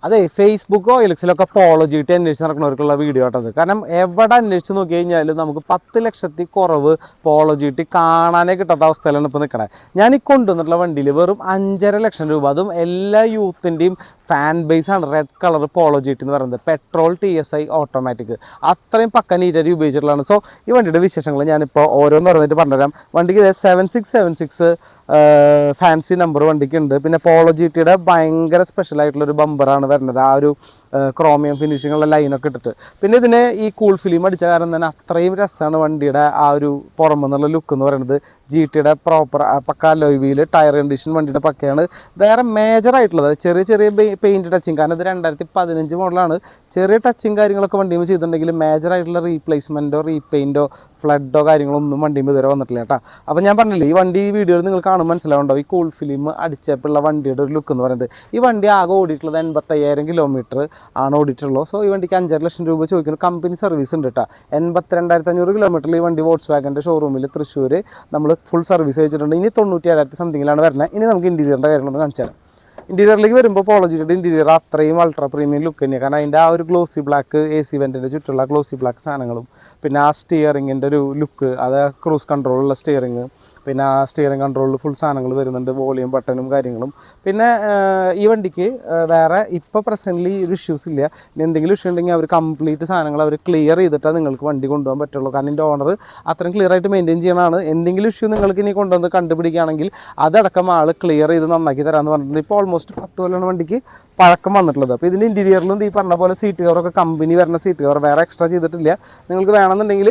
അതെ, ഫേസ്ബുക്കോ എലിക്സിലൊക്കെ polo GT T അന്വേഷിച്ച് നടക്കുന്നവർക്കുള്ള video ആട്ടത്. കാരണം എവിടെ അന്വേഷിച്ച് നോക്കി കഴിഞ്ഞാലും നമുക്ക് 10 ലക്ഷത്തിൽ കുറവ് പോളോ ജി ടി കാണാനേ കിട്ടാത്ത അവസ്ഥയിലാണ് ഇപ്പോൾ നിൽക്കണേ. ഞാൻ ഈ കൊണ്ടുവന്നിട്ടുള്ള വണ്ടിയിൽ വെറും 5.5 ലക്ഷം രൂപ, അതും എല്ലാ യൂത്തിൻ്റെയും ഫാൻ ബേസ് ആണ് റെഡ് കളർ പോളോ ജി ടി എന്ന് പറയുന്നത്. പെട്രോൾ TSI ഓട്ടോമാറ്റിക്, അത്രയും പക്ക നീറ്റായിട്ട് ഉപയോഗിച്ചിട്ടുള്ളതാണ്. സോ ഈ വണ്ടിയുടെ വിശേഷങ്ങൾ ഞാനിപ്പോൾ ഓരോന്ന് പറഞ്ഞിട്ട് പറഞ്ഞുതരാം. വണ്ടിക്ക് 7676 ഫാൻസി നമ്പർ വണ്ടിക്ക് ഉണ്ട്. പിന്നെ പോളോ ജി ടിയുടെ ഭയങ്കര സ്പെഷ്യൽ ആയിട്ടുള്ളൊരു ബമ്പറാണ് വരുന്നത്, ആ ഒരു ക്രോമിയം ഫിനിഷിങ്ങുള്ള ലൈനൊക്കെ ഇട്ടിട്ട്. പിന്നെ ഇതിന് ഈ കൂൾ ഫിലിം അടിച്ച കാരണം തന്നെ അത്രയും രസമാണ് വണ്ടിയുടെ ആ ഒരു പുറമെന്നുള്ള ലുക്ക് എന്ന് പറയുന്നത്. ജി ടിയുടെ പ്രോപ്പർ പക്ക അലോയ് വീല്, ടയർ കണ്ടീഷൻ വണ്ടിയുടെ പക്കയാണ്. വേറെ മേജർ ആയിട്ടുള്ളത് ചെറിയ ചെറിയ പെയിൻറ്റ് ടച്ചിങ്, കാരണം ഇത് 2015 മോഡലാണ്. ചെറിയ ടച്ചിങ് കാര്യങ്ങളൊക്കെ വണ്ടിയിൽ ചെയ്തിട്ടുണ്ടെങ്കിൽ മേജർ ആയിട്ടുള്ള റീപ്ലേസ്മെൻറ്റോ റീപെയിൻറ്റോ ഫ്ലഡോ കാര്യങ്ങളൊന്നും വണ്ടിയിൽ ഇതുവരെ വന്നിട്ടില്ല കേട്ടോ. അപ്പോൾ ഞാൻ പറഞ്ഞില്ലേ, ഈ വണ്ടി ഈ വീഡിയോയിൽ നിങ്ങൾ കാണുമ്പോൾ മനസ്സിലാവുണ്ടോ ഈ കൂൾ ഫിലിം അടിച്ചപ്പോഴുള്ള വണ്ടിയുടെ ഒരു ലുക്ക് എന്ന് പറയുന്നത്. ഈ വണ്ടി ആകെ ഓടിയിട്ടുള്ളത് 85,000 കിലോമീറ്റർ ആണ് ഓടിയിട്ടുള്ളൂ. സോ ഈ വണ്ടിക്ക് 5.5 ലക്ഷം രൂപ ചോദിക്കുന്നു. കമ്പനി സർവീസ് ഉണ്ട് കേട്ടോ. 82,500 കിലോമീറ്ററിൽ ഈ വണ്ടി വോൾക്സ് വാഗൻ്റെ ഷോറൂമിൽ തൃശ്ശൂർ നമ്മൾ ഫുൾ സർവീസ് വെച്ചിട്ടുണ്ട്. ഇനി 97,000 സംതിങ്ങിലാണ് വരുന്നത്. ഇനി നമുക്ക് ഇൻറ്റീരിയറിൻ്റെ കാര്യങ്ങളൊന്ന് കാണിച്ചാൽ, ഇൻറ്റീരിയറിലേക്ക് വരുമ്പോൾ പോളോ ജിയുടെ ഇൻറ്റീരിയർ അത്രയും അൾട്രാ പ്രീമിയം ലുക്ക് തന്നെയാണ്. കാരണം അതിൻ്റെ ആ ഒരു ഗ്ലോസി ബ്ലാക്ക് AC വെൻറ്റിൻ്റെ ചുറ്റുള്ള ഗ്ലോസി ബ്ലാക്ക് സാധനങ്ങളും, പിന്നെ ആ സ്റ്റിയറിങ്ങിൻ്റെ ഒരു ലുക്ക്, അത് ക്രൂസ് കൺട്രോളുള്ള സ്റ്റിയറിങ്, പിന്നെ ആ സ്റ്റിയറിംഗ് കൺട്രോളിൽ ഫുൾ സാധനങ്ങൾ വരുന്നുണ്ട്, വോളിയം ബട്ടണും കാര്യങ്ങളും. പിന്നെ ഈ വണ്ടിക്ക് വേറെ ഇപ്പോൾ പ്രസൻ്റ്ലി ഒരു ഇഷ്യൂസ് ഇല്ല. ഇനി എന്തെങ്കിലും ഇഷ്യൂ ഉണ്ടെങ്കിൽ അവർ കംപ്ലീറ്റ് സാധനങ്ങൾ അവർ ക്ലിയർ ചെയ്തിട്ടാണ് നിങ്ങൾക്ക് വണ്ടി കൊണ്ടുപോകാൻ പറ്റുള്ളൂ. കാരണം എൻ്റെ ഓണർ അത്രയും ക്ലിയർ ആയിട്ട് മെയിൻറ്റെയിൻ ചെയ്യണമാണ്. എന്തെങ്കിലും ഇഷ്യൂ നിങ്ങൾക്ക് ഇനി കൊണ്ടുവന്ന് കണ്ടുപിടിക്കുകയാണെങ്കിൽ അതടക്കം ആൾ ക്ലിയർ ചെയ്ത് നന്നാക്കി തരാമെന്ന് പറഞ്ഞിട്ടുണ്ട്. ഇപ്പോൾ ഓൾമോസ്റ്റ് 10 കൊല്ലമാണ് വണ്ടിക്ക് പഴക്കം വന്നിട്ടുള്ളത്. അപ്പോൾ ഇതിൻ്റെ ഇൻറ്റീരിയറിലും ഈ പറഞ്ഞ പോലെ സീറ്റ് കവറൊക്കെ കമ്പനി വരുന്ന സീറ്റ് കവർ വേറെ എക്സ്ട്രാ ചെയ്തിട്ടില്ല. നിങ്ങൾക്ക് വേണമെന്നുണ്ടെങ്കിൽ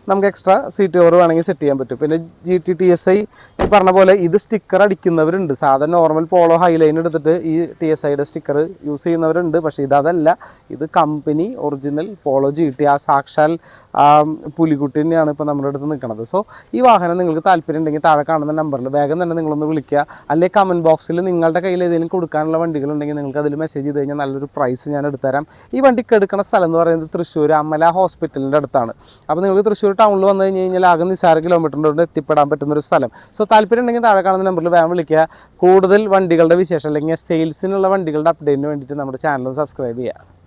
നമുക്ക് എക്സ്ട്രാ സീറ്റ് കവർ വേണമെങ്കിൽ സെറ്റ് ചെയ്യാൻ പറ്റും. പിന്നെ GT-TSI ഈ പറഞ്ഞ പോലെ ഇത് സ്റ്റിക്കർ അടിക്കുന്നവരുണ്ട്. സാധാരണ നോർമൽ പോളോ ഹൈലൈൻ എടുത്തിട്ട് ഈ TSIയുടെ സ്റ്റിക്കർ യൂസ് ചെയ്യുന്നവരുണ്ട്. പക്ഷേ ഇതല്ല, ഇത് കമ്പനി ഒറിജിനൽ പോളോ GT, ആ സാക്ഷാൽ പുലിക്കുട്ടി തന്നെയാണ് ഇപ്പോൾ നമ്മുടെ അടുത്ത് നിൽക്കുന്നത്. സോ ഈ വാഹനം നിങ്ങൾക്ക് താല്പര്യം ഉണ്ടെങ്കിൽ താഴെ കാണുന്ന നമ്പറിൽ വേഗം തന്നെ നിങ്ങളൊന്ന് വിളിക്കുക. അല്ലെങ്കിൽ കമൻറ്റ് ബോക്സിൽ നിങ്ങളുടെ കയ്യിൽ ഏതെങ്കിലും കൊടുക്കാനുള്ള വണ്ടികളുണ്ടെങ്കിൽ നിങ്ങൾക്ക് അതിൽ മെസ്സേജ് ചെയ്ത് കഴിഞ്ഞാൽ നല്ലൊരു പ്രൈസ് ഞാൻ എടുത്തുതരാം. ഈ വണ്ടിക്ക് എടുക്കുന്ന സ്ഥലം എന്ന് പറയുന്നത് തൃശ്ശൂർ അമല ഹോസ്പിറ്റലിൻ്റെ അടുത്താണ്. അപ്പോൾ നിങ്ങൾക്ക് തൃശ്ശൂർ ടൗണിൽ വന്നു കഴിഞ്ഞാൽ ആകെ നിസ്സാര കിലോമീറ്ററിൻ്റെ കൊണ്ട് എത്തിപ്പെടാൻ പറ്റുന്നൊരു സ്ഥലം. സോ താല്പര്യം ഉണ്ടെങ്കിൽ താഴെ കാണുന്ന നമ്പറിൽ വേഗം വിളിക്കുക. കൂടുതൽ വണ്ടികളുടെ വിശേഷം അല്ലെങ്കിൽ സെയിൽസിനുള്ള വണ്ടികളുടെ അപ്ഡേറ്റിന് വേണ്ടിയിട്ട് നമ്മുടെ ചാനൽ സബ്സ്ക്രൈബ് ചെയ്യുക.